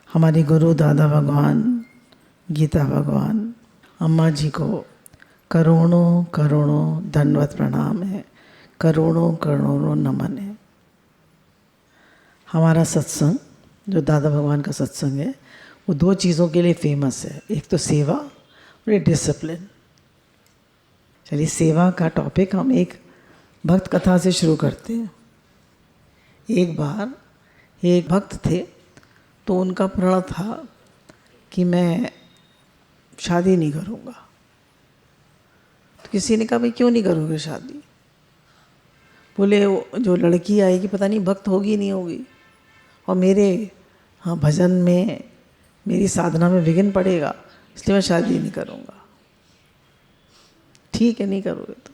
हमारे गुरु दादा भगवान, गीता भगवान, अम्मा जी को करोड़ों करोड़ों दंडवत प्रणाम है, करोड़ों करोड़ों नमन है। हमारा सत्संग जो दादा भगवान का सत्संग है वो दो चीज़ों के लिए फेमस है, एक तो सेवा और एक डिसिप्लिन। चलिए सेवा का टॉपिक हम एक भक्त कथा से शुरू करते हैं। एक बार एक भक्त थे तो उनका प्रण था कि मैं शादी नहीं करूँगा। तो किसी ने कहा भाई क्यों नहीं करोगे शादी? बोले जो लड़की आएगी पता नहीं भक्त होगी नहीं होगी, और मेरे भजन में मेरी साधना में विघ्न पड़ेगा, इसलिए मैं शादी नहीं करूँगा। ठीक है नहीं करोगे तो।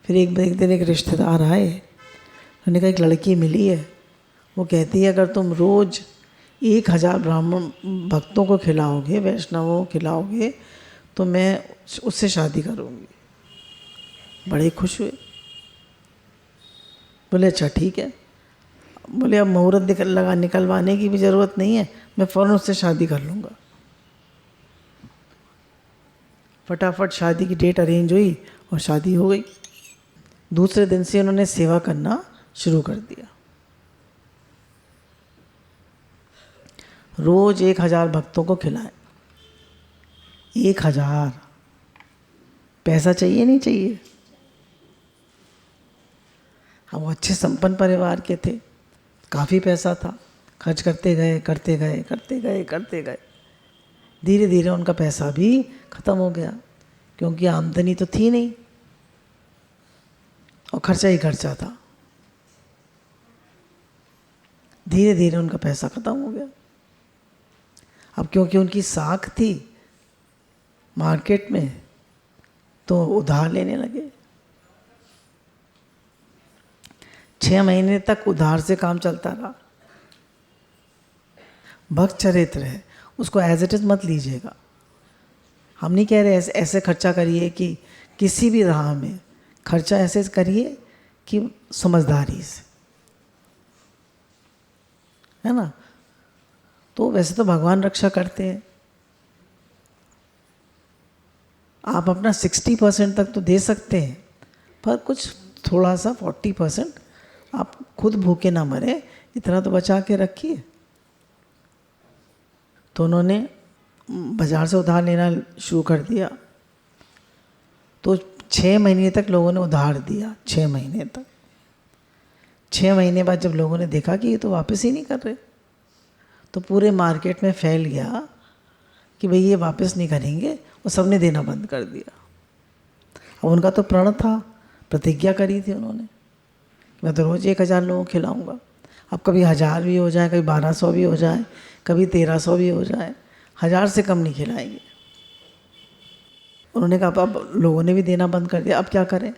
फिर एक दिन एक रिश्तेदार आए, उन्होंने कहा एक लड़की मिली है, वो कहती है अगर तुम रोज़ 1000 ब्राह्मण भक्तों को खिलाओगे, वैष्णवों को खिलाओगे, तो मैं उससे शादी करूँगी। बड़े खुश हुए। बोले अच्छा ठीक है। बोले अब मुहूर्त निकलवाने की भी ज़रूरत नहीं है, मैं फ़ौरन उससे शादी कर लूँगा। फटाफट शादी की डेट अरेंज हुई और शादी हो गई। दूसरे दिन से उन्होंने सेवा करना शुरू कर दिया। रोज 1000 भक्तों को खिलाएं। 1000। पैसा चाहिए नहीं चाहिए? हम अच्छे संपन्न परिवार के थे, काफ़ी पैसा था, खर्च करते गए। धीरे धीरे उनका पैसा भी ख़त्म हो गया, क्योंकि आमदनी तो थी नहीं और खर्चा ही खर्चा था। धीरे धीरे उनका पैसा ख़त्म हो गया। अब क्योंकि उनकी साख थी मार्केट में, तो उधार लेने लगे। 6 महीने तक उधार से काम चलता रहा। भक्त चरित्र है, उसको एज इट इज़ मत लीजिएगा। हम नहीं कह रहे ऐसे खर्चा करिए कि किसी भी राह में खर्चा ऐसे करिए कि समझदारी से, है ना। तो वैसे तो भगवान रक्षा करते हैं। आप अपना 60% तक तो दे सकते हैं, पर कुछ थोड़ा सा 40% आप खुद भूखे ना मरे, इतना तो बचा के रखिए। तो उन्होंने बाज़ार से उधार लेना शुरू कर दिया। तो 6 महीने तक लोगों ने उधार दिया। 6 महीने तक। 6 महीने बाद जब लोगों ने देखा कि ये तो वापस ही नहीं कर रहे, तो पूरे मार्केट में फैल गया कि भाई ये वापस नहीं करेंगे, और सबने देना बंद कर दिया। अब उनका तो प्रण था, प्रतिज्ञा करी थी उन्होंने, मैं तो रोज़ 1000 लोगों को खिलाऊंगा। अब कभी 1000 भी हो जाए, कभी 1200 भी हो जाए, कभी 1300 भी हो जाए, 1000 से कम नहीं खिलाएंगे। उन्होंने कहा अब लोगों ने भी देना बंद कर दिया, अब क्या करें?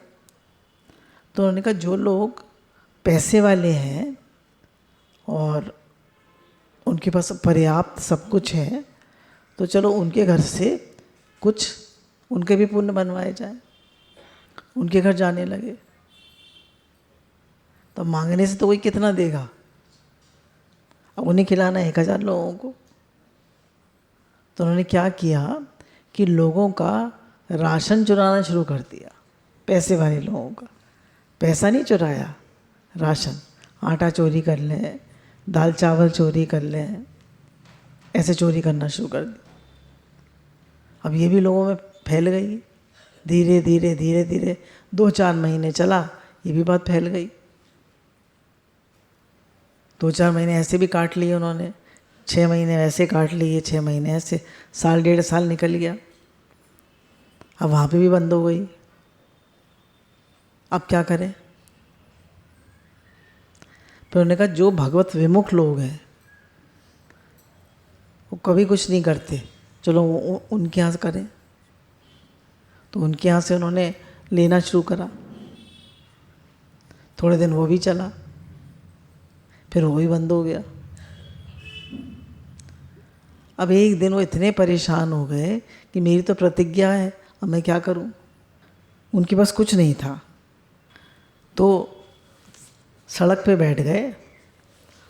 तो उन्होंने कहा जो लोग पैसे वाले हैं और उनके पास पर्याप्त सब कुछ है, तो चलो उनके घर से कुछ उनके भी पुण्य बनवाए जाए। उनके घर जाने लगे। तो मांगने से तो कोई कितना देगा? अब उन्हें खिलाना 1000 लोगों को। तो उन्होंने क्या किया कि लोगों का राशन चुराना शुरू कर दिया। पैसे वाले लोगों का पैसा नहीं चुराया, राशन, आटा चोरी कर लें, दाल चावल चोरी कर लें, ऐसे चोरी करना शुरू कर दिया। अब ये भी लोगों में फैल गई। धीरे धीरे 2-4 महीने चला, ये भी बात फैल गई। 2-4 महीने ऐसे भी काट लिए उन्होंने, 6 महीने ऐसे काट लिए, 6 महीने ऐसे, साल 1.5 साल निकल गया। अब वहाँ पे भी बंद हो गई। अब क्या करें? फिर उन्होंने कहा जो भगवत विमुख लोग हैं वो कभी कुछ नहीं करते, चलो उनके यहाँ से करें। तो उनके यहाँ से उन्होंने लेना शुरू करा। थोड़े दिन वो भी चला, फिर वो भी बंद हो गया। अब एक दिन वो इतने परेशान हो गए कि मेरी तो प्रतिज्ञा है, अब मैं क्या करूं? उनके पास कुछ नहीं था, तो सड़क पे बैठ गए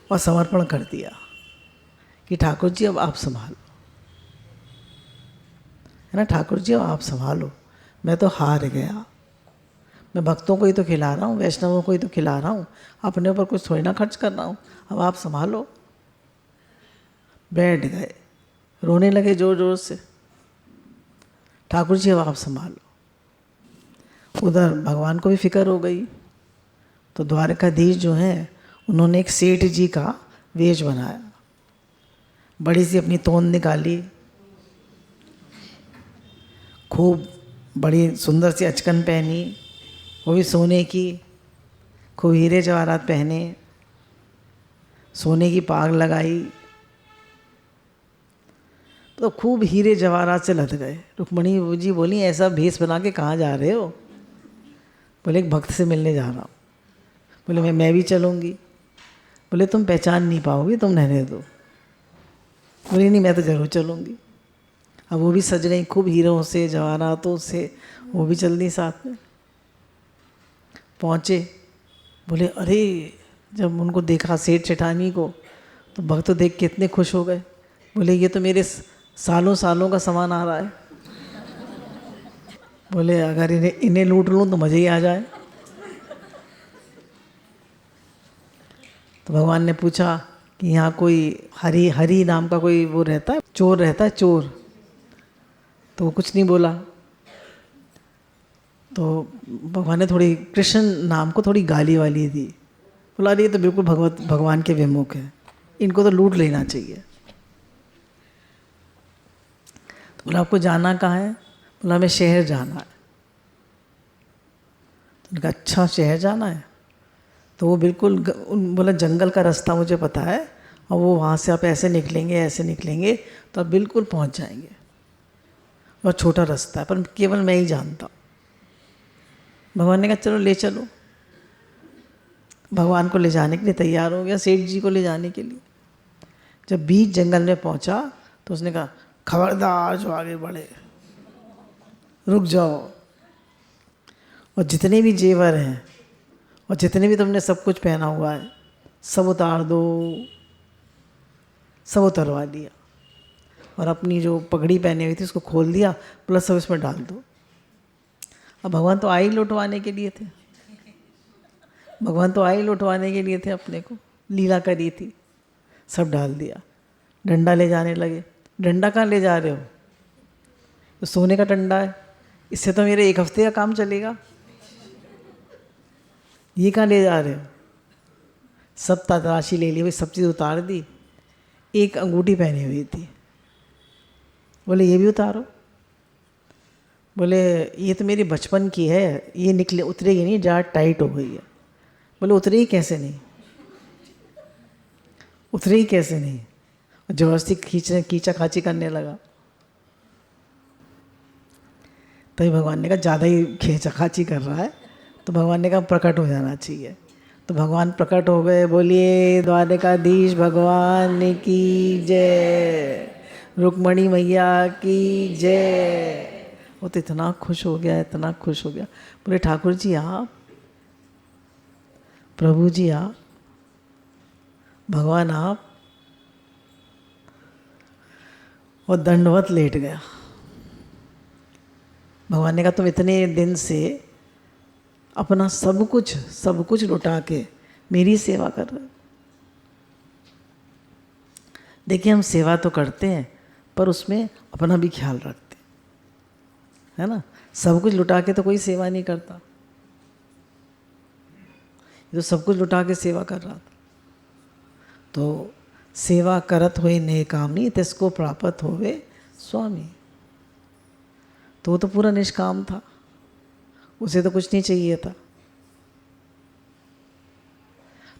और समर्पण कर दिया कि ठाकुर जी अब आप संभालो, है ना, ठाकुर जी अब आप संभालो, मैं तो हार गया, मैं भक्तों को ही तो खिला रहा हूँ, वैष्णवों को ही तो खिला रहा हूँ, अपने ऊपर कुछ थोड़ी ना खर्च कर रहा हूँ, अब आप संभालो। बैठ गए, रोने लगे जोर जोर से, ठाकुर जी अब आप संभालो। उधर भगवान को भी फिक्र हो गई, तो द्वारकाधीश जो हैं उन्होंने एक सेठ जी का वेश बनाया, बड़ी सी अपनी तोंद निकाली, खूब बड़ी सुंदर सी अचकन पहनी, वो भी सोने की, खूब हीरे जवाहरात पहने, सोने की पाग लगाई, तो खूब हीरे जवाहरात से लद गए। रुक्मणी जी बोली ऐसा भेष बना के कहाँ जा रहे हो? बोले एक भक्त से मिलने जा रहा हूँ। बोले मैं भी चलूँगी। बोले तुम पहचान नहीं पाओगी, तुम रहने दो। बोली नहीं मैं तो ज़रूर चलूँगी। अब वो भी सज गई खूब हीरों से जवाहरातों से, वो भी चल दी साथ में। पहुँचे, बोले अरे, जब उनको देखा सेठ सेठानी को तो भक्त तो देख के इतने खुश हो गए। बोले ये तो मेरे सालों सालों का सामान आ रहा है। बोले अगर इन्हें लूट लूँ तो मज़े ही आ जाए। तो भगवान ने पूछा कि यहाँ कोई हरि नाम का कोई वो रहता है, चोर रहता है, चोर। तो वो कुछ नहीं बोला। तो भगवान ने थोड़ी कृष्ण नाम को थोड़ी गाली वाली दी। बोला अरे ये तो बिल्कुल भगवान के विमुख है, इनको तो लूट लेना चाहिए। तो बोला आपको जाना कहाँ है? बोला हमें शहर जाना है। तो उनका अच्छा शहर जाना है? तो वो बिल्कुल बोला जंगल का रास्ता मुझे पता है, और वो वहाँ से आप ऐसे निकलेंगे तो आप बिल्कुल पहुँच जाएंगे। और छोटा रास्ता है पर केवल मैं ही जानता हूँ। भगवान ने कहा चलो ले चलो। भगवान को ले जाने के लिए तैयार हो गया, सेठ जी को ले जाने के लिए। जब बीच जंगल में पहुंचा तो उसने कहा खबरदार जो आगे बढ़े, रुक जाओ, और जितने भी जेवर हैं और जितने भी तुमने सब कुछ पहना हुआ है सब उतार दो। सब उतरवा दिया और अपनी जो पगड़ी पहनी हुई थी उसको खोल दिया, प्लस सब इसमें डाल दो। अब भगवान तो आई लौटवाने के लिए थे, भगवान तो आई लौटवाने के लिए थे, अपने को लीला करी थी। सब डाल दिया, डंडा ले जाने लगे। डंडा कहाँ ले जा रहे हो? तो सोने का डंडा है, इससे तो मेरे 1 हफ्ते का काम चलेगा। ये कहाँ ले जा रहे हो? सब तराशी ले ली, वही सब चीज़ उतार दी। एक अंगूठी पहनी हुई थी, बोले ये भी उतारो। बोले ये तो मेरी बचपन की है, ये निकले उतरेगी नहीं, जाट टाइट हो गई है। बोले उतरेगी कैसे नहीं? उतरेगी कैसे नहीं? जबरदस्ती खींचा खाची करने लगा। तभी भगवान ने कहा ज़्यादा ही खींचा खाची कर रहा है, तो भगवान ने कहा प्रकट हो जाना चाहिए। तो भगवान प्रकट हो गए। बोलिए द्वारकाधीश भगवान की जय, रुक्मणी मैया की जय। वो तो इतना खुश हो गया, इतना खुश हो गया। बोले ठाकुर जी आप, प्रभु जी आप, भगवान आप, और दंडवत लेट गया। भगवान ने कहा तुम इतने दिन से अपना सब कुछ लुटा के मेरी सेवा कर रहे हो। देखिए हम सेवा तो करते हैं पर उसमें अपना भी ख्याल रखते हैं, है ना। सब कुछ लुटा के तो कोई सेवा नहीं करता, ये तो सब कुछ लुटा के सेवा कर रहा था। तो सेवा करत होए नेकामी, तिसको प्राप्त होवे स्वामी। तो वो तो पूरा निष्काम था, उसे तो कुछ नहीं चाहिए था।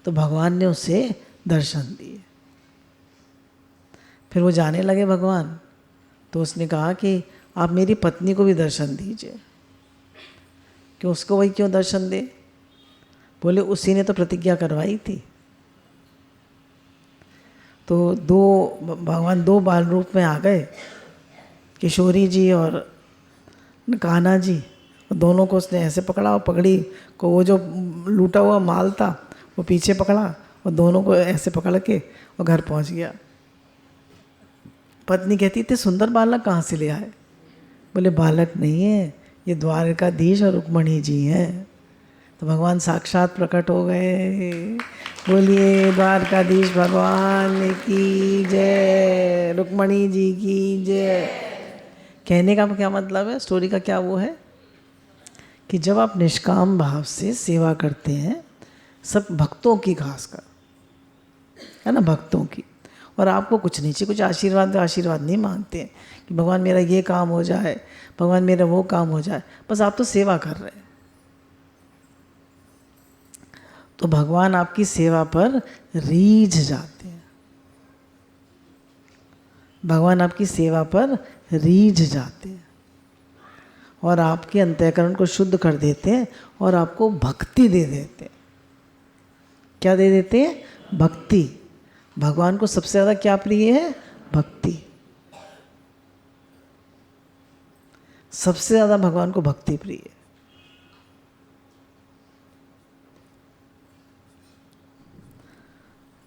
तो भगवान ने उसे दर्शन दिए। फिर वो जाने लगे भगवान, तो उसने कहा कि आप मेरी पत्नी को भी दर्शन दीजिए। कि उसको वही क्यों दर्शन दे? बोले उसी ने तो प्रतिज्ञा करवाई थी। तो भगवान 2 बाल रूप में आ गए, किशोरी जी और कान्हा जी। दोनों को उसने ऐसे पकड़ा और पगड़ी को, वो जो लूटा हुआ माल था वो पीछे पकड़ा और दोनों को ऐसे पकड़ के और घर पहुंच गया। पत्नी कहती इतने सुंदर बालक कहाँ से ले आए? बोले बालक नहीं है, ये द्वारकाधीश और रुक्मणी जी हैं। तो भगवान साक्षात प्रकट हो गए। बोलिए द्वारकाधीश भगवान की जय, रुक्मणी जी की जय। कहने का क्या मतलब है, स्टोरी का क्या वो है कि जब आप निष्काम भाव से सेवा करते हैं, सब भक्तों की खासकर, है ना, भक्तों की, और आपको कुछ नहीं चाहिए, कुछ आशीर्वाद नहीं मांगते हैं कि भगवान मेरा ये काम हो जाए, भगवान मेरा वो काम हो जाए, बस आप तो सेवा कर रहे हैं। तो भगवान आपकी सेवा पर रीझ जाते हैं, भगवान आपकी सेवा पर रीझ जाते हैं और आपके अंतःकरण को शुद्ध कर देते हैं और आपको भक्ति दे देते हैं। क्या दे देते हैं? भक्ति। भगवान को सबसे ज़्यादा क्या प्रिय है? भक्ति। सबसे ज़्यादा भगवान को भक्ति प्रिय है।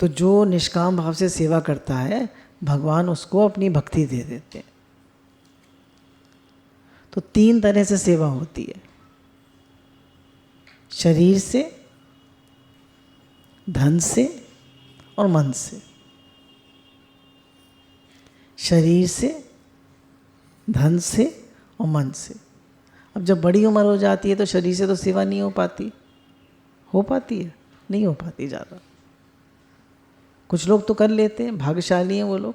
तो जो निष्काम भाव से सेवा करता है, भगवान उसको अपनी भक्ति दे देते हैं। तो 3 तरह से सेवा होती है, शरीर से, धन से और मन से। शरीर से, धन से और मन से। अब जब बड़ी उम्र हो जाती है तो शरीर से तो सेवा नहीं हो पाती। हो पाती है? नहीं हो पाती ज़्यादा। कुछ लोग तो कर लेते हैं, भाग्यशाली हैं वो लोग।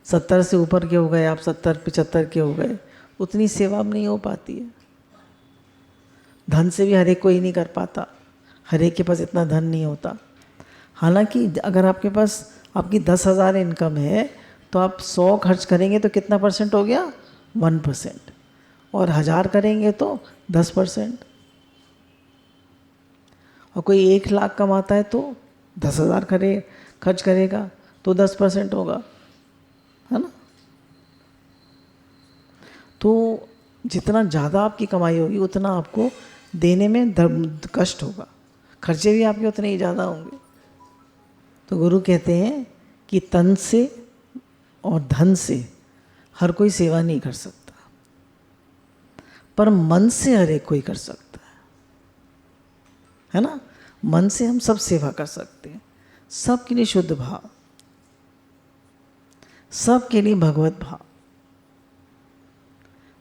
70 से ऊपर के हो गए आप, 70-75 के हो गए, उतनी सेवा अब नहीं हो पाती है। धन से भी हर एक कोई नहीं कर पाता, हर एक के पास इतना धन नहीं होता। हालांकि अगर आपके पास आपकी 10,000 इनकम है तो आप 100 खर्च करेंगे तो कितना परसेंट हो गया? 1%। और 1000 करेंगे तो 10%। और कोई 1 लाख कमाता है तो 10,000 खर्च करेगा तो 10% होगा, है ना। तो जितना ज़्यादा आपकी कमाई होगी उतना आपको देने में कष्ट होगा, खर्चे भी आपके उतने ही ज़्यादा होंगे। तो गुरु कहते हैं कि तन से और धन से हर कोई सेवा नहीं कर सकता, पर मन से हर एक कोई कर सकता है ना। मन से हम सब सेवा कर सकते हैं, सबके लिए शुद्ध भाव, सबके लिए भगवत भाव।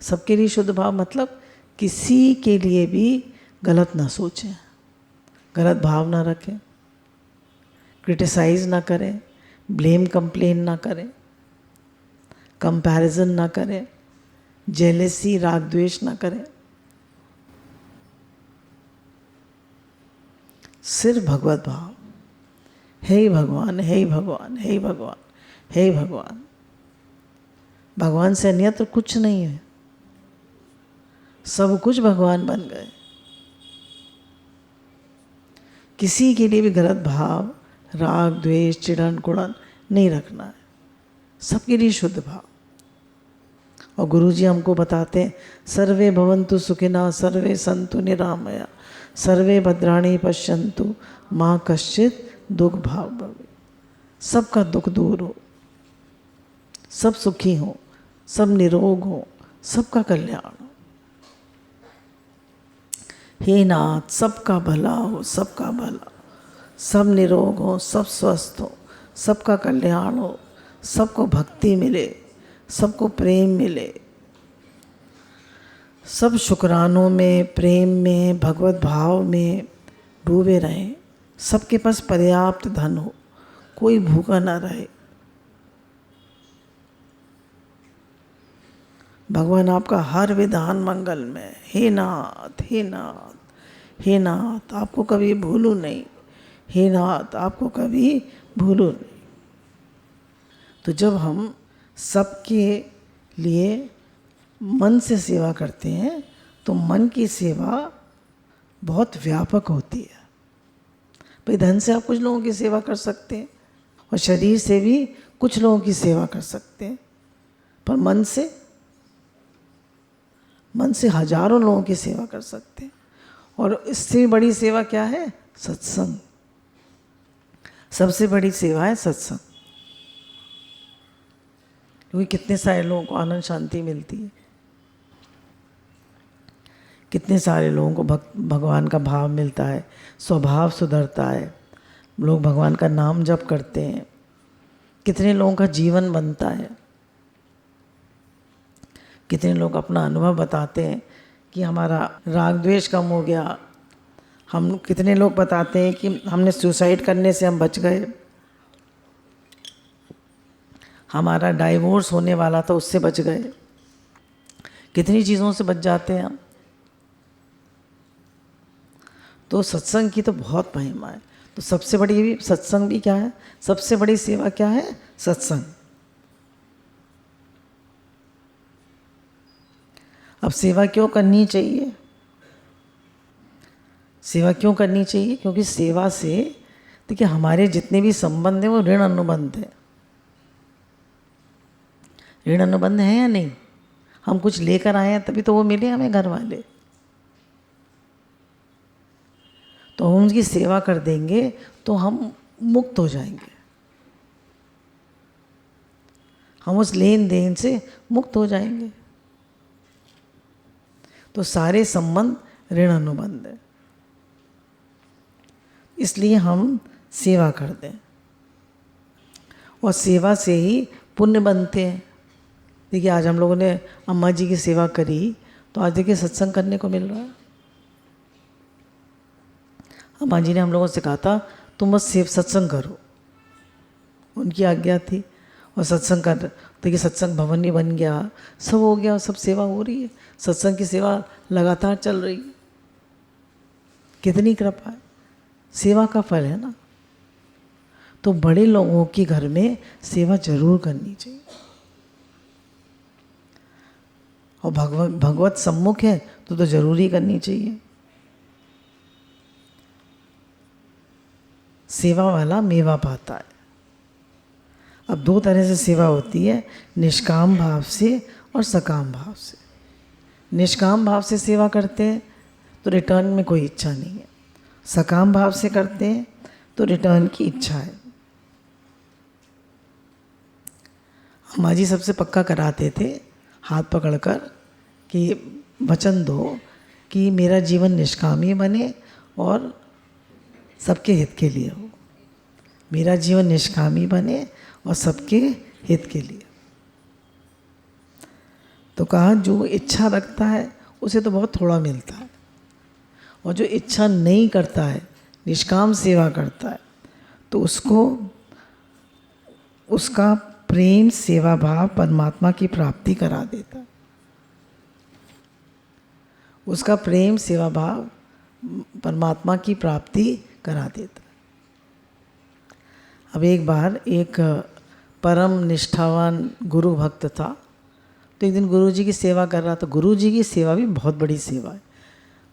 सबके लिए शुद्ध भाव मतलब किसी के लिए भी गलत ना सोचें, गलत भाव ना रखें, क्रिटिसाइज ना करें, ब्लेम कंप्लेन ना करें, कंपैरिजन ना करें, जेलेसी राग द्वेष ना करें। सिर्फ भगवत भाव, हे भगवान, हे भगवान, हे भगवान, हे भगवान। भगवान से अन्यत्र कुछ नहीं है, सब कुछ भगवान बन गए। किसी के लिए भी गलत भाव, राग द्वेष, चिड़न कुड़न नहीं रखना है, सबके लिए शुद्ध भाव। और गुरुजी हमको बताते हैं, सर्वे भवन्तु सुखिनः, सर्वे सन्तु निरामया, सर्वे भद्राणि पश्यन्तु, माँ कश्चित् दुख भाव भवेत्। सबका दुख दूर हो, सब सुखी हो, सब निरोग हो, सबका कल्याण हो। हे नाथ, सबका भला हो, सबका भला, सब निरोग हो, सब स्वस्थ हो, सबका कल्याण हो, सबको भक्ति मिले, सबको प्रेम मिले, सब शुक्रानों में, प्रेम में, भगवत भाव में डूबे रहें, सबके पास पर्याप्त धन हो, कोई भूखा ना रहे। भगवान आपका हर विधान मंगल में। हे नाथ, हे नाथ, हे नाथ, आपको कभी भूलूं नहीं, हे नाथ, आपको कभी भूलूं नहीं। तो जब हम सबके लिए मन से सेवा करते हैं तो मन की सेवा बहुत व्यापक होती है। भाई धन से आप कुछ लोगों की सेवा कर सकते हैं और शरीर से भी कुछ लोगों की सेवा कर सकते हैं, पर मन से हजारों लोगों की सेवा कर सकते हैं। और इससे बड़ी सेवा क्या है? सत्संग। सबसे बड़ी सेवा है सत्संग। क्योंकि कितने सारे लोगों को आनंद शांति मिलती है, कितने सारे लोगों को भगवान का भाव मिलता है, स्वभाव सुधरता है, लोग भगवान का नाम जप करते हैं, कितने लोगों का जीवन बनता है, कितने लोग अपना अनुभव बताते हैं कि हमारा राग द्वेष कम हो गया। हम कितने लोग बताते हैं कि हमने सुसाइड करने से हम बच गए, हमारा डाइवोर्स होने वाला था उससे बच गए, कितनी चीज़ों से बच जाते हैं हम। तो सत्संग की तो बहुत महिमा है। तो सबसे बड़ी भी सत्संग भी क्या है, सबसे बड़ी सेवा क्या है, सत्संग। अब सेवा क्यों करनी चाहिए, सेवा क्यों करनी चाहिए? क्योंकि सेवा से देखिए हमारे जितने भी संबंध हैं वो ऋण अनुबंध है। ऋण अनुबंध है या नहीं? हम कुछ लेकर आए हैं तभी तो वो मिले हमें घर वाले, तो हम उनकी सेवा कर देंगे तो हम मुक्त हो जाएंगे, हम उस लेन देन से मुक्त हो जाएंगे। तो सारे संबंध ऋण अनुबंध है, इसलिए हम सेवा कर दें और सेवा से ही पुण्य बनते हैं। देखिए आज हम लोगों ने अम्मा जी की सेवा करी तो आज देखिए सत्संग करने को मिल रहा है। अम्मा जी ने हम लोगों से कहा था तुम बस सत्संग करो, उनकी आज्ञा थी और सत्संग कर। देखिए सत्संग भवन भी बन गया, सब हो गया, सब सेवा हो रही है, सत्संग की सेवा लगातार चल रही है। कितनी कृपा है, सेवा का फल है ना। तो बड़े लोगों के घर में सेवा जरूर करनी चाहिए और भगवत सम्मुख है तो जरूरी करनी चाहिए। सेवा वाला मेवा पाता है। अब दो तरह से सेवा होती है, निष्काम भाव से और सकाम भाव से। निष्काम भाव से सेवा करते हैं तो रिटर्न में कोई इच्छा नहीं है, सकाम भाव से करते हैं तो रिटर्न की इच्छा है। अम्मा जी सबसे पक्का कराते थे हाथ पकड़कर कि वचन दो कि मेरा जीवन निष्कामी बने और सबके हित के लिए हो, मेरा जीवन निष्कामी बने और सबके हित के लिए। तो कहा जो इच्छा रखता है उसे तो बहुत थोड़ा मिलता है, और जो इच्छा नहीं करता है, निष्काम सेवा करता है, तो उसको उसका प्रेम सेवा भाव परमात्मा की प्राप्ति करा देता है। उसका प्रेम सेवा भाव परमात्मा की प्राप्ति करा देता है। अब एक बार एक परम निष्ठावान गुरु भक्त था, तो एक दिन गुरु जी की सेवा कर रहा था। गुरु जी की सेवा भी बहुत बड़ी सेवा है।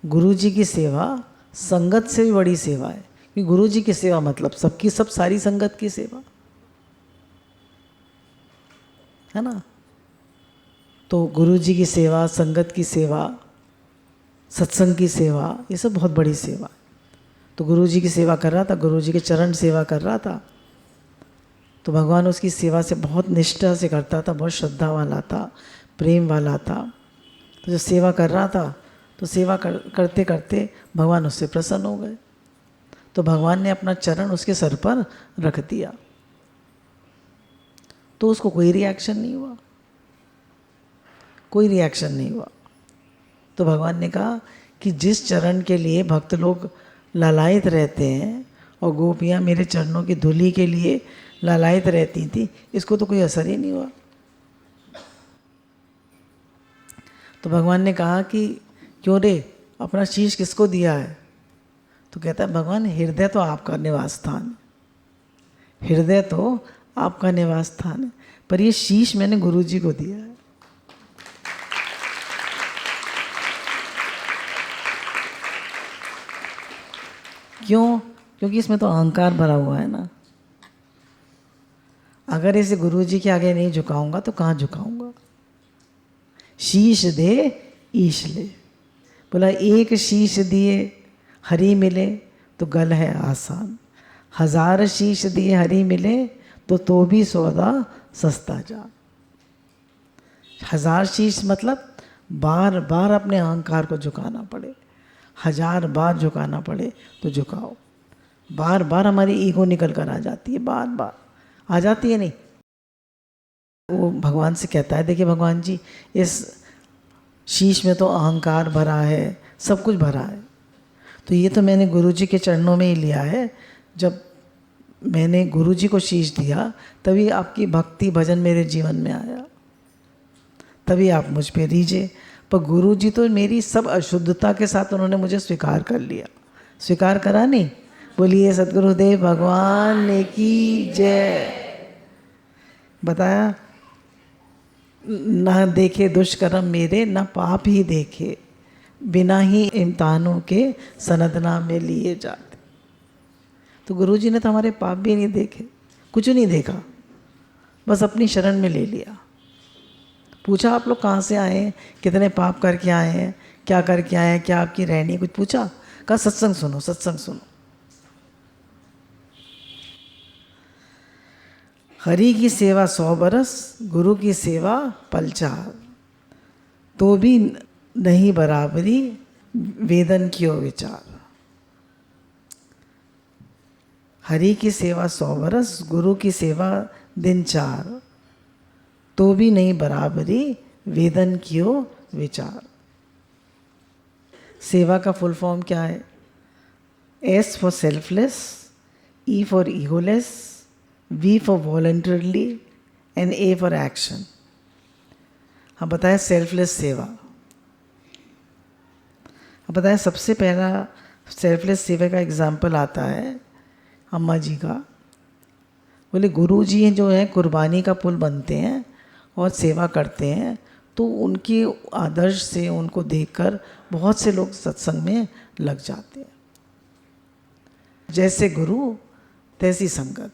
गुरु जी की सेवा संगत से भी बड़ी सेवा है, कि गुरु जी की सेवा मतलब सबकी सब सारी संगत की सेवा है ना। तो गुरु जी की सेवा, संगत की सेवा, सत्संग की सेवा, ये सब बहुत बड़ी सेवा। तो गुरु जी की सेवा कर रहा था, गुरु जी के चरण सेवा कर रहा था, तो भगवान उसकी सेवा से बहुत निष्ठा से करता था, बहुत श्रद्धा वाला था, प्रेम वाला था। तो जब सेवा कर रहा था तो सेवा करते करते भगवान उससे प्रसन्न हो गए। तो भगवान ने अपना चरण उसके सर पर रख दिया, तो उसको कोई रिएक्शन नहीं हुआ, कोई रिएक्शन नहीं हुआ। तो भगवान ने कहा कि जिस चरण के लिए भक्त लोग लालायित रहते हैं और गोपियाँ मेरे चरणों की धूलि के लिए लालायित रहती थी, इसको तो कोई असर ही नहीं हुआ। तो भगवान ने कहा कि क्यों रे, अपना शीश किसको दिया है? तो कहता है भगवान हृदय तो आपका निवास स्थान है, हृदय तो आपका निवास स्थान है, पर ये शीश मैंने गुरु जी को दिया है। क्यों? क्योंकि इसमें तो अहंकार भरा हुआ है ना। अगर इसे गुरु जी के आगे नहीं झुकाऊंगा तो कहाँ झुकाऊंगा? शीश दे ईश ले, बोला एक शीश दिए हरि मिले तो गल है आसान, 1000 शीश दिए हरि मिले तो भी सौदा सस्ता जा। 1000 शीश मतलब बार बार अपने अहंकार को झुकाना पड़े, 1000 बार झुकाना पड़े तो झुकाओ। बार बार हमारी ईगो निकल कर आ जाती है, बार बार आ जाती है नहीं। वो भगवान से कहता है, देखिए भगवान जी, इस शीश में तो अहंकार भरा है, सब कुछ भरा है, तो ये तो मैंने गुरु जी के चरणों में ही लिया है। जब मैंने गुरु जी को शीश दिया तभी आपकी भक्ति भजन मेरे जीवन में आया, तभी आप मुझ पे दीजिए। पर गुरु जी तो मेरी सब अशुद्धता के साथ उन्होंने मुझे स्वीकार कर लिया, स्वीकार करा नहीं। बोलिए सद्गुरुदेव भगवान ने की जय। बताया, ना देखे दुष्कर्म मेरे, ना पाप ही देखे, बिना ही इम्तिहानों के सनदना में लिए जाते। तो गुरु जी ने तो हमारे पाप भी नहीं देखे, कुछ नहीं देखा, बस अपनी शरण में ले लिया। पूछा आप लोग कहाँ से आए हैं, कितने पाप करके आए हैं, क्या करके आए हैं, क्या आपकी रहनी, कुछ पूछा? कहा सत्संग सुनो, सत्संग सुनो। हरि की सेवा 100 बरस, गुरु की सेवा पलचार, तो भी नहीं बराबरी वेदन कियो विचार। हरि की सेवा 100 बरस, गुरु की सेवा दिन 4, तो भी नहीं बराबरी वेदन कियो विचार। सेवा का फुल फॉर्म क्या है? S for selfless, E for egoless, V for voluntarily and A for action. हम बताएं सेल्फलेस सेवा। अब बताएं, सबसे पहला सेल्फलेस सेवा का एग्जाम्पल आता है अम्मा जी का। बोले गुरु जी जो है कुर्बानी का पुल बनते हैं और सेवा करते हैं, तो उनके आदर्श से, उनको देखकर बहुत से लोग सत्संग में लग जाते हैं। जैसे गुरु तैसी संगत,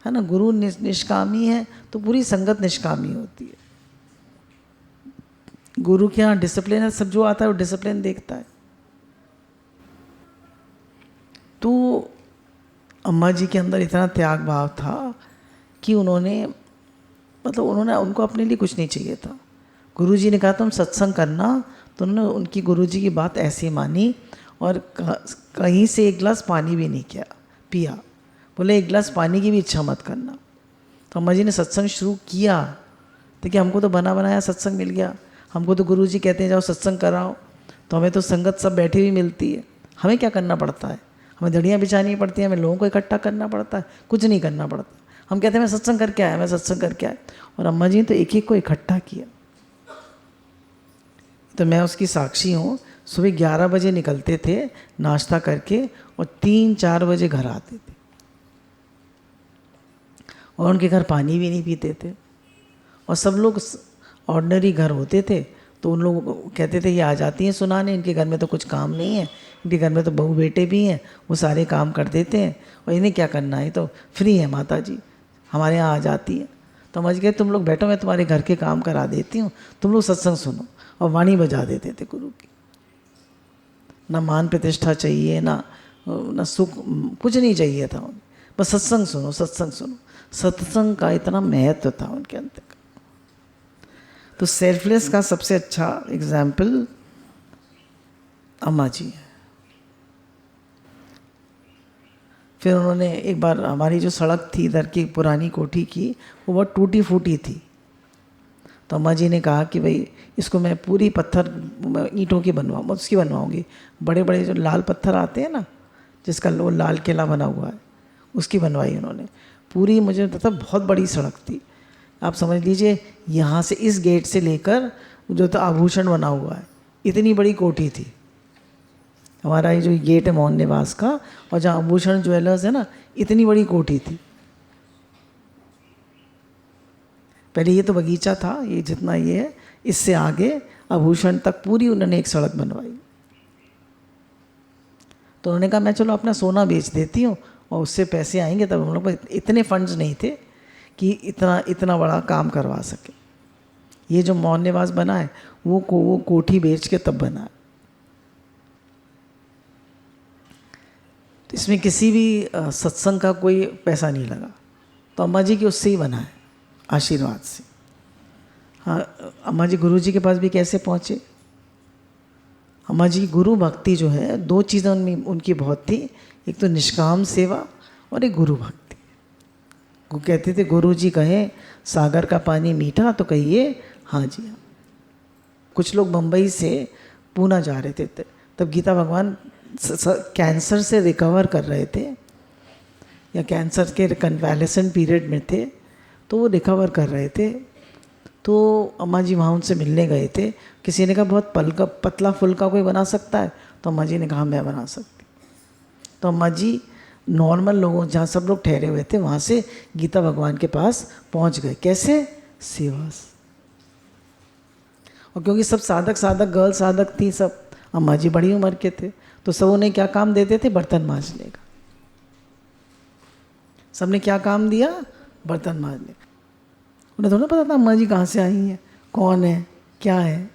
है ना। गुरु निष्कामी है तो पूरी संगत निष्कामी होती है। गुरु के यहाँ डिसिप्लिन है, सब जो आता है वो डिसिप्लिन देखता है। तो अम्मा जी के अंदर इतना त्याग भाव था कि उनको अपने लिए कुछ नहीं चाहिए था। गुरु जी ने कहा तुम सत्संग करना, तो उन्होंने उनकी गुरु जी की बात ऐसी मानी और कहीं से एक गिलास पानी भी नहीं पिया। बोले एक गिलास पानी की भी इच्छा मत करना। तो अम्मा जी ने सत्संग शुरू किया। देखिए, हमको तो बना बनाया सत्संग मिल गया, हमको तो गुरु जी कहते हैं जाओ सत्संग कराओ, तो हमें तो संगत सब बैठी हुई मिलती है। हमें क्या करना पड़ता है? हमें दड़ियाँ बिछानी पड़ती है, हमें लोगों को इकट्ठा करना पड़ता है, कुछ नहीं करना पड़ता। हम कहते हैं मैं सत्संग करके आया, मैं सत्संग करके आया। और अम्मा जी ने तो एक एक को इकट्ठा किया। तो मैं उसकी साक्षी हूँ। सुबह 11 बजे निकलते थे नाश्ता करके और 3-4 बजे घर आते थे। और उनके घर पानी भी नहीं पीते थे। और सब लोग ऑर्डिनरी घर होते थे, तो उन लोग कहते थे ये आ जाती हैं सुनाने, इनके घर में तो कुछ काम नहीं है, इनके घर में तो बहू बेटे भी हैं, वो सारे काम कर देते हैं, और इन्हें क्या करना है, तो फ्री है माता जी, हमारे यहाँ आ जाती है। तो समझ गए, तुम लोग बैठो, मैं तुम्हारे घर के काम करा देती हूँ, तुम लोग सत्संग सुनो। और वाणी बजा देते थे गुरु की। ना मान प्रतिष्ठा चाहिए, ना सुख, कुछ नहीं चाहिए था उन्हें, बस सत्संग सुनो, सत्संग सुनो। सत्संग का इतना महत्व था उनके अंदर का। तो सेल्फलेस का सबसे अच्छा एग्जाम्पल अम्मा जी है। फिर उन्होंने एक बार, हमारी जो सड़क थी इधर की पुरानी कोठी की, वो बहुत टूटी फूटी थी। तो अम्मा जी ने कहा कि भाई इसको मैं पूरी पत्थर ईंटों की उसकी बनवाऊँगी। बड़े बड़े जो लाल पत्थर आते हैं ना, जिसका वो लाल किला बना हुआ है, उसकी बनवाई उन्होंने पूरी। मुझे पता बहुत बड़ी सड़क थी, आप समझ लीजिए यहाँ से इस गेट से लेकर जो तो आभूषण बना हुआ है, इतनी बड़ी कोठी थी। हमारा ये जो गेट है मोहन निवास का, और जहाँ आभूषण ज्वेलर्स है ना, इतनी बड़ी कोठी थी। पहले ये तो बगीचा था, ये जितना ये है, इससे आगे आभूषण तक पूरी उन्होंने एक सड़क बनवाई। तो उन्होंने कहा मैं चलो अपना सोना बेच देती हूँ और उससे पैसे आएंगे। तब हम लोग पर इतने फंड्स नहीं थे कि इतना बड़ा काम करवा सके। ये जो मोहन निवास बना है वो कोठी बेच के तब बना है। तो इसमें किसी भी सत्संग का कोई पैसा नहीं लगा। तो अम्मा जी की उससे ही बना है, आशीर्वाद से। हाँ, अम्मा जी गुरु जी के पास भी कैसे पहुँचे? अम्मा जी गुरु भक्ति जो है, दो चीज़ें उनमें उनकी बहुत थी, एक तो निष्काम सेवा और एक गुरु भक्ति। वो कहते थे गुरु जी कहें सागर का पानी मीठा तो कहिए हाँ जी हाँ। कुछ लोग मुंबई से पूना जा रहे थे, तब गीता भगवान कैंसर से रिकवर कर रहे थे या कैंसर के कन्वैलेसेंट पीरियड में थे, तो वो रिकवर कर रहे थे। तो अम्मा जी वहाँ उनसे मिलने गए थे। किसी ने कहा बहुत पतला फुल्का कोई बना सकता है? तो अम्मा जी ने कहा मैं बना सकती। तो अम्मा जी नॉर्मल लोगों जहाँ सब लोग ठहरे हुए थे वहाँ से गीता भगवान के पास पहुँच गए। कैसे? सेवा से। और क्योंकि सब साधक गर्ल साधक थी, सब अम्मा जी बड़ी उम्र के थे, तो सब उन्हें क्या काम देते थे? बर्तन मांजने का। सबने क्या काम दिया? बर्तन मांजने का। उन्हें थोड़ा पता था अम्मा जी कहाँ से आई हैं, कौन है, क्या है।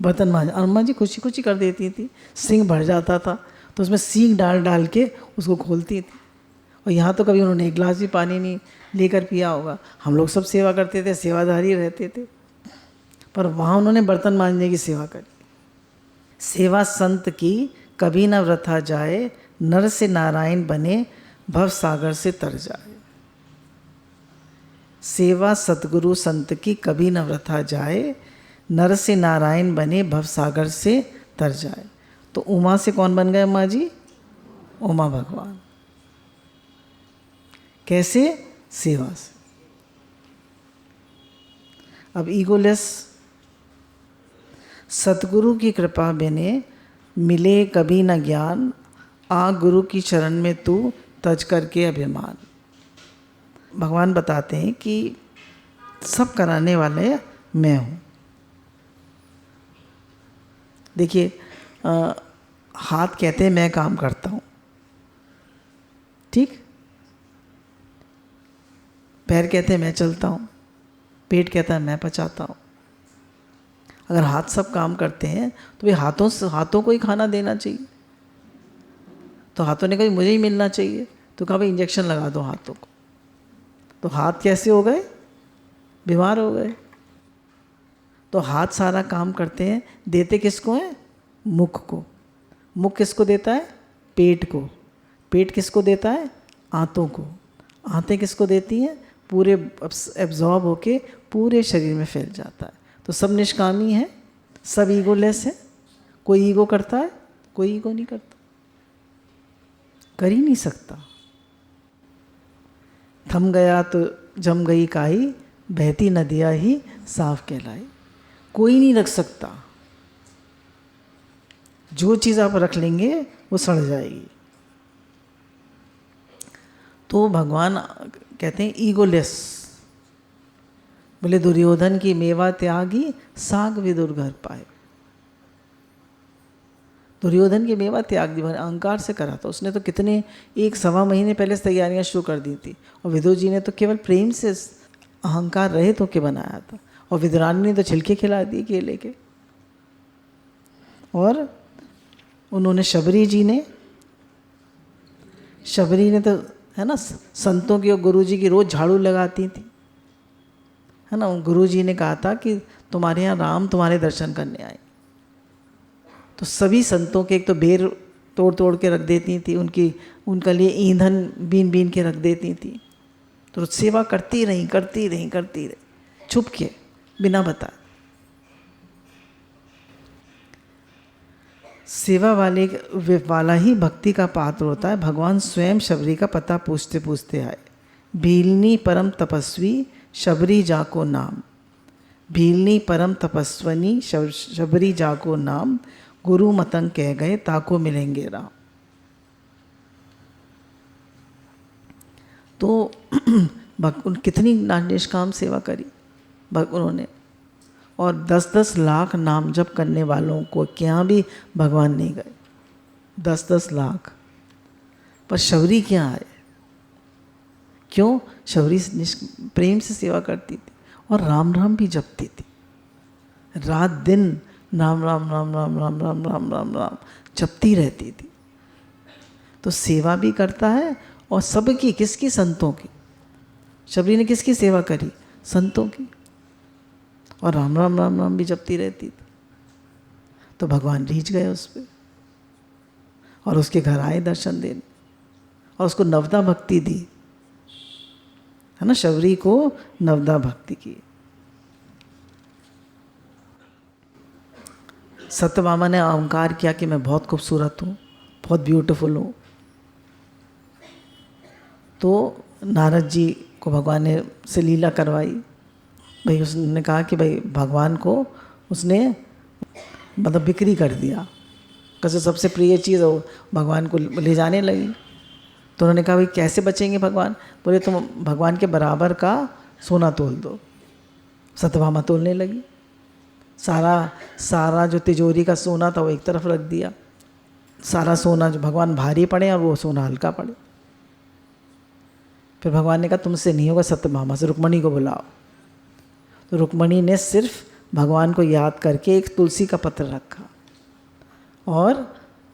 बर्तन मांज अम्मा जी खुशी खुशी कर देती थी। सिंक भर जाता था तो उसमें सीख डाल डाल के उसको खोलती थी। और यहाँ तो कभी उन्होंने एक गिलास भी पानी नहीं लेकर पिया होगा। हम लोग सब सेवा करते थे, सेवाधारी रहते थे, पर वहाँ उन्होंने बर्तन मांजने की सेवा करी। सेवा संत की कभी न वृथा जाए, नर से नारायण बने भव सागर से तर जाए। सेवा सतगुरु संत की कभी न वृथा जाए, नर से नारायण बने भव सागर से तर जाए। तो उमा से कौन बन गए अम्मा जी? उमा भगवान। कैसे? सेवा से। अब ईगोलेस, सतगुरु की कृपा बिने मिले कभी न ज्ञान, आ गुरु की शरण में तू तज करके अभिमान। भगवान बताते हैं कि सब कराने वाले मैं हूँ। देखिए, हाथ कहते हैं मैं काम करता हूँ, ठीक? पैर कहते हैं मैं चलता हूँ, पेट कहता है मैं पचाता हूँ। अगर हाथ सब काम करते हैं तो भाई हाथों को ही खाना देना चाहिए। तो हाथों ने कहा मुझे ही मिलना चाहिए, तो कहा भाई इंजेक्शन लगा दो हाथों को। तो हाथ कैसे हो गए? बीमार हो गए। तो हाथ सारा काम करते हैं, देते किसको हैं? मुख को। मुख किसको देता है? पेट को। पेट किसको देता है? आंतों को। आंतें किसको देती हैं? पूरे एब्जॉर्ब होके पूरे शरीर में फैल जाता है। तो सब निष्कामी है, सब ईगोलेस है। कोई ईगो करता है? कोई ईगो नहीं करता, कर ही नहीं सकता। थम गया तो जम गई काई, बहती नदियाँ ही साफ कहलाई। कोई नहीं रख सकता। जो चीज़ आप रख लेंगे वो सड़ जाएगी। तो भगवान कहते हैं ईगोलेस। बोले दुर्योधन की मेवा त्यागी, साग विदुर घर पाए। दुर्योधन की मेवा त्याग दी, अहंकार से करा था उसने। तो कितने 1-1.25 महीने पहले से तैयारियां शुरू कर दी थी। और विदुर जी ने तो केवल प्रेम से अहंकार रहित होकर बनाया था। और विदुरानी ने तो छिलके खिला दिए केले के। और उन्होंने शबरी ने तो है ना, संतों की और गुरु जी की रोज़ झाड़ू लगाती थी, है ना। गुरु जी ने कहा था कि तुम्हारे यहाँ राम तुम्हारे दर्शन करने आए। तो सभी संतों के एक तो बेर तोड़ तोड़ के रख देती थी, उनका लिए ईंधन बीन बीन के रख देती थी। तो सेवा करती रही छुप के, बिना बताए। सेवा वाला ही भक्ति का पात्र होता है। भगवान स्वयं शबरी का पता पूछते पूछते आए। भीलनी परम तपस्वी शबरी जाको नाम, भीलनी परम तपस्वनी शबरी जाको नाम, गुरु मतंग कह गए ताको मिलेंगे राम। तो कितनी निष्काम सेवा करी उन्होंने। और 10-10 लाख नाम जप करने वालों को क्या भी भगवान नहीं गए। 10-10 लाख। पर शबरी क्या है? क्यों? शबरी प्रेम से सेवा करती थी और राम राम भी जपती थी। रात दिन राम राम राम राम राम राम राम राम राम जपती रहती थी। तो सेवा भी करता है और सबकी, किसकी? संतों की। शबरी ने किसकी सेवा करी? संतों की। और राम राम राम राम भी जपती रहती थी। तो भगवान रीझ गए उस पर और उसके घर आए दर्शन देने और उसको नवदा भक्ति दी, है ना, शबरी को नवदा भक्ति की। सत्यभामा ने अहंकार किया कि मैं बहुत खूबसूरत हूँ, बहुत ब्यूटीफुल हूँ। तो नारद जी को भगवान ने से लीला करवाई। भाई उसने कहा कि भाई भगवान को उसने मतलब बिक्री कर दिया, कैसे सबसे प्रिय चीज़ हो भगवान को ले जाने लगी। तो उन्होंने कहा भाई कैसे बचेंगे भगवान? बोले तुम भगवान के बराबर का सोना तोल दो। सत्यभामा तोलने लगी। सारा जो तिजोरी का सोना था वो एक तरफ रख दिया, सारा सोना जो भगवान भारी पड़े और वो सोना हल्का पड़े। फिर भगवान ने कहा तुमसे नहीं होगा सत्यभामा, से रुक्मणी को बुलाओ। तो रुक्मणी ने सिर्फ भगवान को याद करके एक तुलसी का पत्र रखा और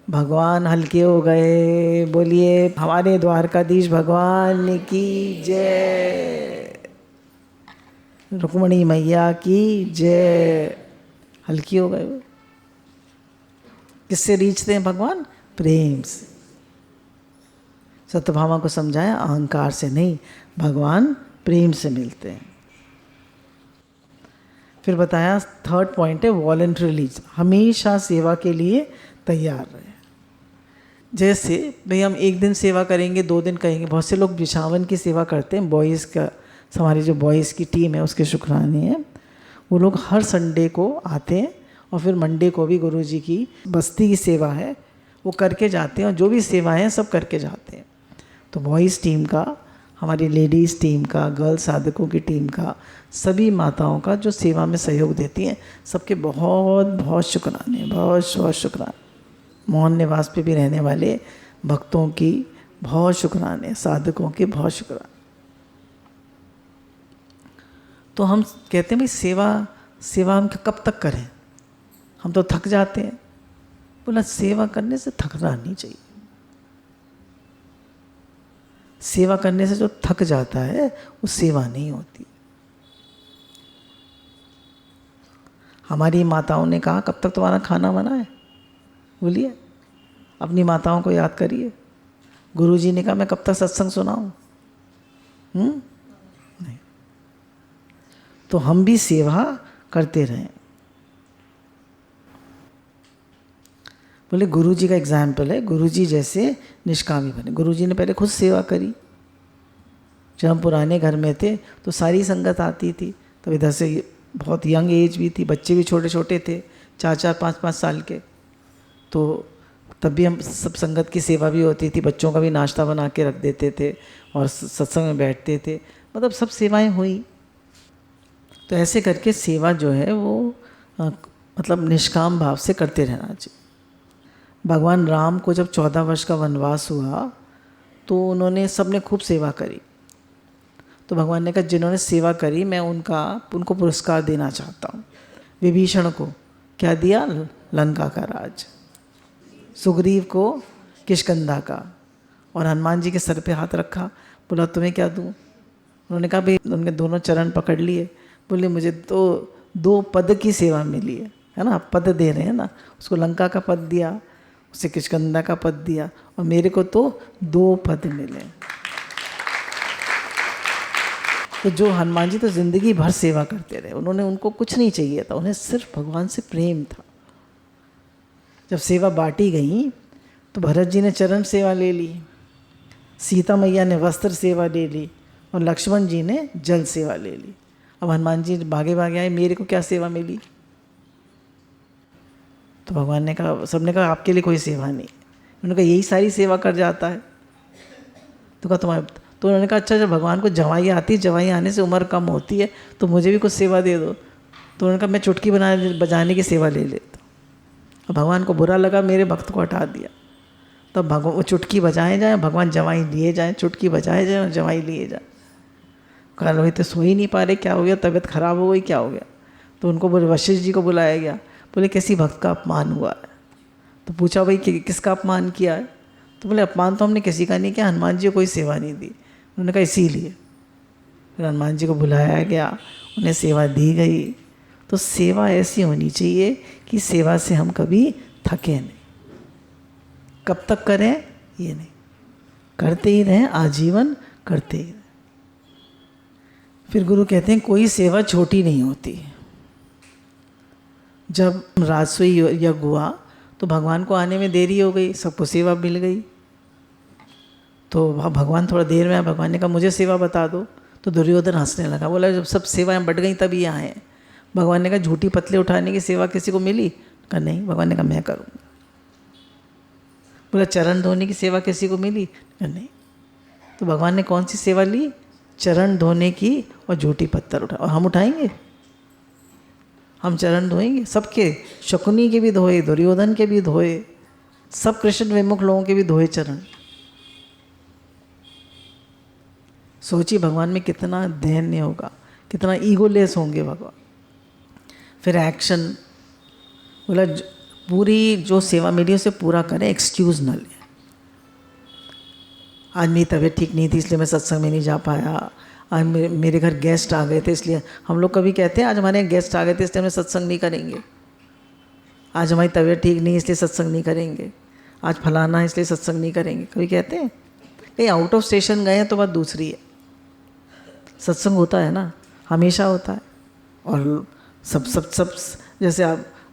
भगवान हल्के हो गए। बोलिए हमारे द्वारकाधीश भगवान की जय, रुक्मणी मैया की जय। हल्की हो गए। किससे रीझते हैं भगवान? प्रेम से। सत्यभामा को समझाया अहंकार से नहीं, भगवान प्रेम से मिलते हैं। फिर बताया थर्ड पॉइंट है वॉलंटरीली, हमेशा सेवा के लिए तैयार रहे। जैसे भाई हम एक दिन सेवा करेंगे, 2 दिन करेंगे। बहुत से लोग बिछावन की सेवा करते हैं, बॉयज़ का, हमारी जो बॉयज़ की टीम है उसके शुक्राने हैं, वो लोग हर संडे को आते हैं और फिर मंडे को भी गुरुजी की बस्ती की सेवा है वो करके जाते हैं और जो भी सेवाएं हैं सब करके जाते हैं। तो बॉयज़ टीम का, हमारी लेडीज़ टीम का, गर्ल्स साधकों की टीम का, सभी माताओं का जो सेवा में सहयोग देती हैं, सबके बहुत बहुत शुक्राने, बहुत बहुत शुक्राने। मोहन निवास पे भी रहने वाले भक्तों की बहुत शुक्राने, साधकों के बहुत शुक्राने। तो हम कहते हैं भाई सेवा हम कब तक करें? हम तो थक जाते हैं। बोला सेवा करने से थकना नहीं चाहिए। सेवा करने से जो थक जाता है वो सेवा नहीं होती। हमारी माताओं ने कहा कब तक तुम्हारा खाना बना है? बोलिए, अपनी माताओं को याद करिए। गुरुजी ने कहा मैं कब तक सत्संग सुनाऊं? नहीं। तो हम भी सेवा करते रहें। बोले गुरुजी का एग्जाम्पल है, गुरुजी जैसे निष्कामी बने। गुरुजी ने पहले खुद सेवा करी। जब हम पुराने घर में थे तो सारी संगत आती थी, तो इधर से बहुत यंग एज भी थी, बच्चे भी छोटे छोटे थे, 4-4, 5-5 साल के। तो तब भी हम सब संगत की सेवा भी होती थी, बच्चों का भी नाश्ता बना के रख देते थे और सत्संग में बैठते थे, मतलब सब सेवाएं हुई। तो ऐसे करके सेवा जो है वो मतलब निष्काम भाव से करते रहना चाहिए। भगवान राम को जब 14 वर्ष का वनवास हुआ तो उन्होंने सबने खूब सेवा करी। तो भगवान ने कहा जिन्होंने सेवा करी मैं उनको पुरस्कार देना चाहता हूँ। विभीषण को क्या दिया? लंका का राज। सुग्रीव को किष्किंधा का। और हनुमान जी के सर पे हाथ रखा, बोला तुम्हें क्या दूँ? उन्होंने कहा भाई, उनके दोनों चरण पकड़ लिए, बोले मुझे तो 2 पद की सेवा मिली है ना, पद दे रहे हैं ना। उसको लंका का पद दिया, उसे किष्किंधा का पद दिया और मेरे को तो 2 पद मिले। तो जो हनुमान जी तो जिंदगी भर सेवा करते रहे, उनको कुछ नहीं चाहिए था, उन्हें सिर्फ भगवान से प्रेम था। जब सेवा बांटी गई तो भरत जी ने चरण सेवा ले ली, सीता मैया ने वस्त्र सेवा ले ली और लक्ष्मण जी ने जल सेवा ले ली। अब हनुमान जी भागे भागे आए, मेरे को क्या सेवा मिली? तो भगवान ने कहा, सबने कहा आपके लिए कोई सेवा नहीं। उन्होंने कहा यही सारी सेवा कर जाता है। तो कहा तुम्हारे, तो उन्होंने कहा अच्छा जब भगवान को जवाई आती है, जवाई आने से उम्र कम होती है, तो मुझे भी कुछ सेवा दे दो। तो उन्होंने कहा मैं चुटकी बजाने की सेवा ले लेता हूँ। और भगवान को बुरा लगा, मेरे भक्त को हटा दिया। तब भगवान वो चुटकी बजाए जाए, भगवान जवाई लिए जाए, चुटकी बजाए जाए और जवाई लिए जाए। कल वही तो सो ही नहीं पा रहे, क्या हो गया? तबीयत खराब हो गई, क्या हो गया? तो उनको बोले वशिष्ठ जी को बुलाया गया, बोले किसी भक्त का अपमान हुआ है। तो पूछा भाई किसका अपमान किया है? तो बोले अपमान तो हमने किसी का नहीं किया, हनुमान जी को कोई सेवा नहीं दी। उन्होंने कहा इसीलिए। फिर हनुमान जी को बुलाया गया, उन्हें सेवा दी गई। तो सेवा ऐसी होनी चाहिए कि सेवा से हम कभी थके नहीं। कब तक करें ये नहीं, करते ही रहें, आजीवन करते ही रहें। फिर गुरु कहते हैं कोई सेवा छोटी नहीं होती। जब राजसूई यज्ञ हुआ तो भगवान को आने में देरी हो गई, सबको सेवा मिल गई। तो भगवान थोड़ा देर में आए, भगवान ने कहा मुझे सेवा बता दो। तो दुर्योधन हंसने लगा, बोला जब सब सेवाएं बढ़ गई तभी यहाँ आए। भगवान ने कहा झूठी पतले उठाने की सेवा किसी को मिली? कहा नहीं। भगवान ने कहा मैं करूँगा। बोला चरण धोने की सेवा किसी को मिली? कहा नहीं। तो भगवान ने कौन सी सेवा ली? चरण धोने की और झूठी पत्थर उठा। और हम उठाएंगे? हम चरण धोएंगे? सबके, शकुनी के भी धोए, दुर्योधन के भी धोए, सब कृष्ण विमुख लोगों के भी धोए चरण। सोचिए भगवान में कितना दैन्य होगा, कितना ईगोलेस होंगे भगवान। फिर एक्शन, बोला पूरी जो सेवा मिली उसे पूरा करें, एक्सक्यूज़ न लें। आज मेरी तबीयत ठीक नहीं थी इसलिए मैं सत्संग में नहीं जा पाया, आज मेरे घर गेस्ट आ गए थे इसलिए। हम लोग कभी कहते हैं आज हमारे यहाँ गेस्ट आ गए थे इसलिए हमें सत्संग नहीं करेंगे, आज हमारी तबीयत ठीक नहीं इसलिए सत्संग नहीं करेंगे, आज फलाना है इसलिए सत्संग नहीं करेंगे, कभी कहते हैं? कहीं आउट ऑफ स्टेशन गए हैं तो बात दूसरी है। सत्संग होता है ना, हमेशा होता है। और सब सब सब जैसे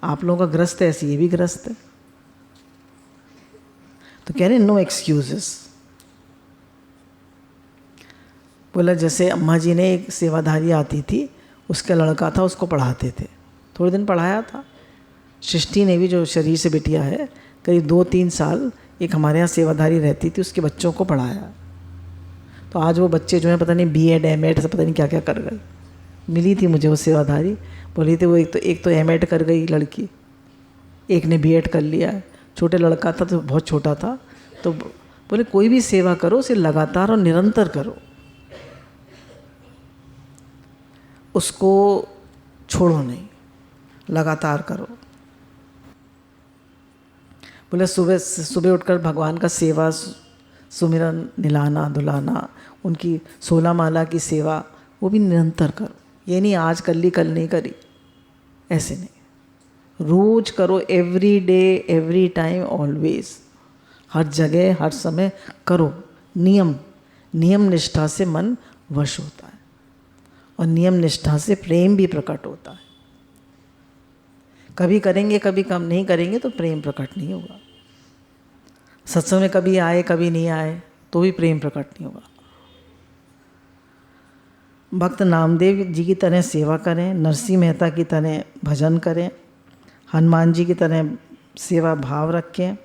आप लोगों का ग्रस्त है ऐसे ये भी ग्रस्त है। तो कह रहे नो एक्सक्यूजेस। बोला जैसे अम्मा जी ने एक सेवाधारी आती थी, उसका लड़का था, उसको पढ़ाते थे, थोड़े दिन पढ़ाया था। सृष्टि ने भी, जो शरीर से बिटिया है, करीब 2-3 साल एक हमारे यहाँ सेवाधारी रहती थी, उसके बच्चों को पढ़ाया। तो आज वो बच्चे जो हैं पता नहीं B.Ed M.Ed सब पता नहीं क्या क्या कर गए। मिली थी मुझे वो सेवाधारी, बोली थी वो एक तो M.Ed कर गई लड़की, एक ने B.Ed कर लिया है। छोटे लड़का था तो बहुत छोटा था, तो बोले कोई भी सेवा करो उसे लगातार और निरंतर करो, उसको छोड़ो नहीं, लगातार करो। बोले सुबह सुबह उठकर भगवान का सेवा सुमिरन, निलाना धुलाना, उनकी 16 माला की सेवा, वो भी निरंतर करो। ये नहीं आज कर ली कल नहीं करी, ऐसे नहीं, रोज करो, every day every time always, हर जगह हर समय करो। नियम निष्ठा से मन वश होता है और नियम निष्ठा से प्रेम भी प्रकट होता है। कभी करेंगे कभी कम नहीं करेंगे तो प्रेम प्रकट नहीं होगा। सत्संग में कभी आए कभी नहीं आए तो भी प्रेम प्रकट नहीं होगा। भक्त नामदेव जी की तरह सेवा करें, नरसिंह मेहता की तरह भजन करें, हनुमान जी की तरह सेवा भाव रखें।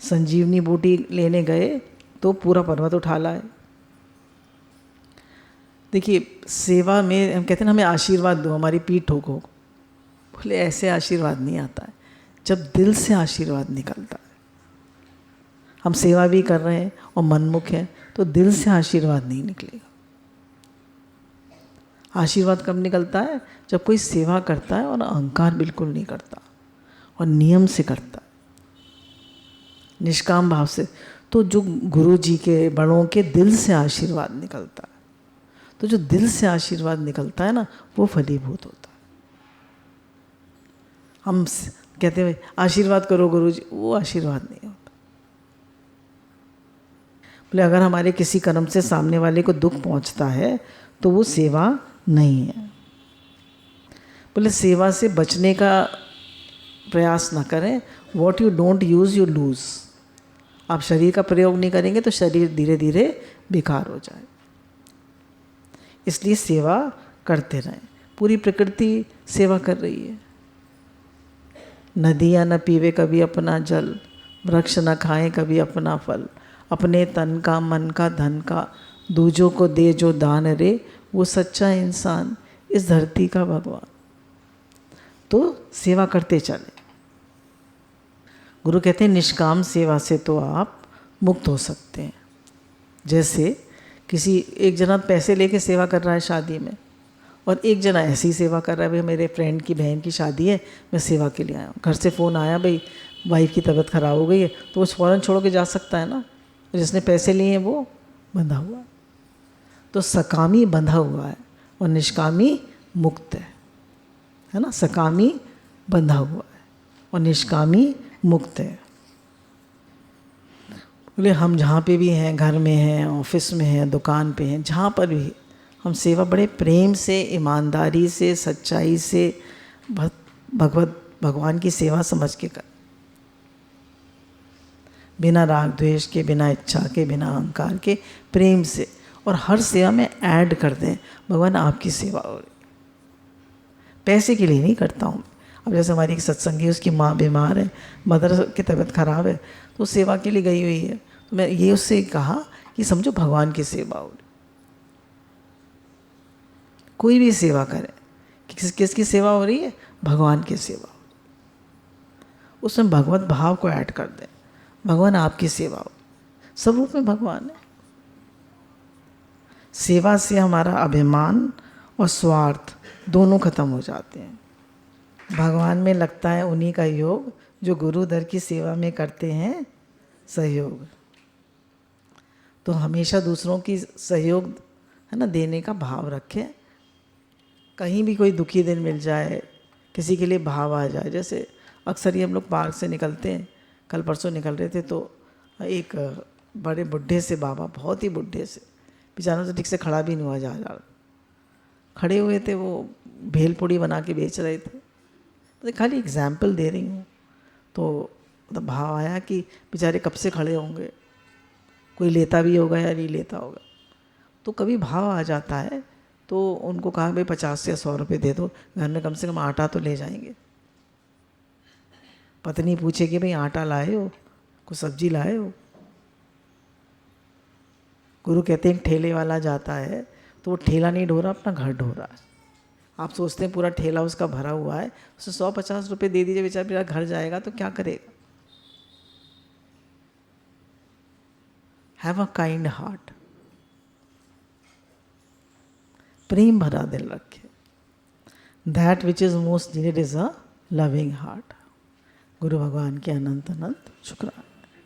संजीवनी बूटी लेने गए तो पूरा पर्वत उठा लाए। देखिए सेवा में हम कहते हैं ना हमें आशीर्वाद दो, हमारी पीठ ठोको। बोले ऐसे आशीर्वाद नहीं आता है, जब दिल से आशीर्वाद निकलता है। हम सेवा भी कर रहे हैं और मनमुख हैं तो दिल से आशीर्वाद नहीं निकलेगा। आशीर्वाद कब निकलता है? जब कोई सेवा करता है और अहंकार बिल्कुल नहीं करता और नियम से करता है, निष्काम भाव से। तो जो गुरु जी के बड़ों के दिल से आशीर्वाद निकलता है, तो जो दिल से आशीर्वाद निकलता है ना वो फलीभूत होता है। हम कहते हैं आशीर्वाद करो गुरु जी, वो आशीर्वाद नहीं होता। बोले अगर हमारे किसी कर्म से सामने वाले को दुख पहुंचता है तो वो सेवा नहीं है। बोले सेवा से बचने का प्रयास ना करें। What you don't use you lose. आप शरीर का प्रयोग नहीं करेंगे तो शरीर धीरे धीरे बेकार हो जाए। इसलिए सेवा करते रहें। पूरी प्रकृति सेवा कर रही है। नदियाँ न पीवे कभी अपना जल, वृक्ष न खाएं कभी अपना फल, अपने तन का मन का धन का दूजों को दे जो दान रे, वो सच्चा इंसान इस धरती का भगवान। तो सेवा करते चले। गुरु कहते हैं निष्काम सेवा से तो आप मुक्त हो सकते हैं। जैसे किसी एक जना पैसे लेके सेवा कर रहा है शादी में, और एक जना ऐसी सेवा कर रहा है, भाई मेरे फ्रेंड की बहन की शादी है, मैं सेवा के लिए आया हूँ। घर से फ़ोन आया भाई वाइफ की तबीयत ख़राब हो गई है, तो वो फ़ौरन छोड़ के जा सकता है ना। जिसने पैसे लिए हैं वो बंधा हुआ है। तो सकामी बंधा हुआ है और निष्कामी मुक्त है। है ना, सकामी बंधा हुआ है और निष्कामी मुक्त है। बोले हम जहाँ पे भी हैं, घर में हैं, ऑफिस में हैं, दुकान पे हैं, जहाँ पर भी हम सेवा बड़े प्रेम से, ईमानदारी से, सच्चाई से भगवान की सेवा समझ के कर, बिना राग द्वेष के, बिना इच्छा के, बिना अहंकार के, प्रेम से। और हर सेवा में ऐड कर दें भगवान आपकी सेवा हो रही, पैसे के लिए नहीं करता हूँ। अब जैसे हमारी एक सत्संगी, उसकी माँ बीमार है, मदर की तबीयत खराब है, तो सेवा के लिए गई हुई है। तो मैं ये उससे कहा कि समझो भगवान की सेवा हो रही। कोई भी सेवा करे, किसकी सेवा हो रही है? भगवान की सेवा। उसमें भगवत भाव को ऐड कर दें, भगवान आपकी सेवा हो। सब रूप में भगवान है। सेवा से हमारा अभिमान और स्वार्थ दोनों खत्म हो जाते हैं। भगवान में लगता है उन्हीं का योग जो गुरुदर की सेवा में करते हैं सहयोग। तो हमेशा दूसरों की सहयोग, है ना, देने का भाव रखें। कहीं भी कोई दुखी दिन मिल जाए, किसी के लिए भाव आ जाए, जैसे अक्सर ही हम लोग पार्क से निकलते हैं, कल परसों निकल रहे थे, तो एक बड़े बुढ़े से बाबा, बहुत ही बुढ़े से, बेचारों से ठीक से खड़ा भी नहीं हुआ जा खड़े हुए थे, वो भेलपुड़ी बना के बेच रहे थे। तो खाली एग्जाम्पल दे रही हूँ। तो भाव आया कि बेचारे कब से खड़े होंगे, कोई लेता भी होगा या नहीं लेता होगा। तो कभी भाव आ जाता है, तो उनको कहा भाई 50 या 100 रुपये दे दो, घर में कम से कम आटा तो ले जाएंगे। पत्नी पूछेगी भाई आटा लाए हो, कुछ सब्जी लाए हो? गुरु कहते हैं ठेले वाला जाता है तो वो ठेला नहीं ढो रहा, अपना घर ढो रहा है। आप सोचते हैं पूरा ठेला उसका भरा हुआ है, उसे 150 रुपये दे दीजिए, बेचारा मेरा घर जाएगा तो क्या करेगा? हैव अ काइंड हार्ट, प्रेम भरा दिल रखे। That which is most needed is a loving heart. गुरु भगवान के अनंत अनंत शुक्राना।